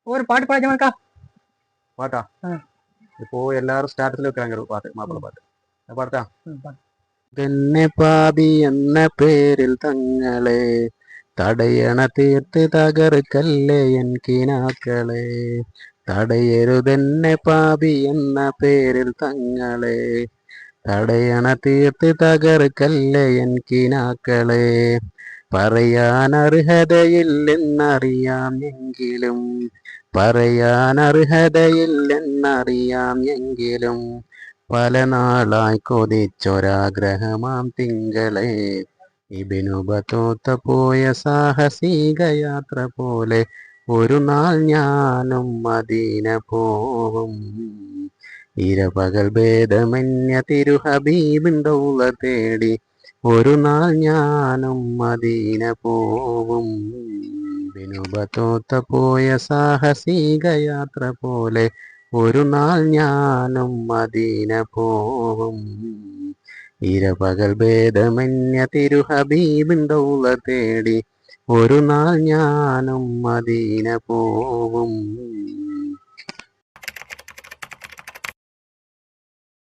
ഒരു പാട്ട് പാടിച്ച മക്ക പാട്ടാ ഇപ്പോ എല്ലാരും സ്റ്റാറ്റസിൽ വെക്കാൻ പാട്ട് മാപ്പിള പാട്ട് പാടത്താ തന്നെ പാപി എന്ന പേരിൽ തങ്ങളെ തടയണ തീർത്ത് തകർക്കല്ലേ എൻ കിനാക്കളെ തടയരുതെന്നെ പാപി എന്ന പേരിൽ തങ്ങളെ തടയണ തീർത്ത് തകർക്കല്ലേ എൻ കിനാക്കളെ പറയാൻ അർഹതയില്ലെന്നറിയാം എങ്കിലും പറയാൻ അർഹതയില്ലെന്നറിയാം എങ്കിലും പല നാളായി കൊതിച്ചൊരാഗ്രഹമാം തിങ്കളെ ഇബിനുബത്തോത്ത പോയ സാഹസിക യാത്ര പോലെ ഒരു നാൾ ഞാനും മദീന പോവും ഇരപകൽ ഭേദമന്യ തിരുഹബീബിൻ്റൌള തേടി ഒരു നാൾ ഞാനും മദീന പോവും ബിനുബത്തോത്ത പോയ സാഹസിക യാത്ര പോലെ ഒരു നാൾ ഞാനും മദീന പോവും ഇരപകൽ ഭേദമന്യ തിരുഹബീബിൻ്റൌള തേടി ഒരു നാൾ ഞാനും മദീന പോവും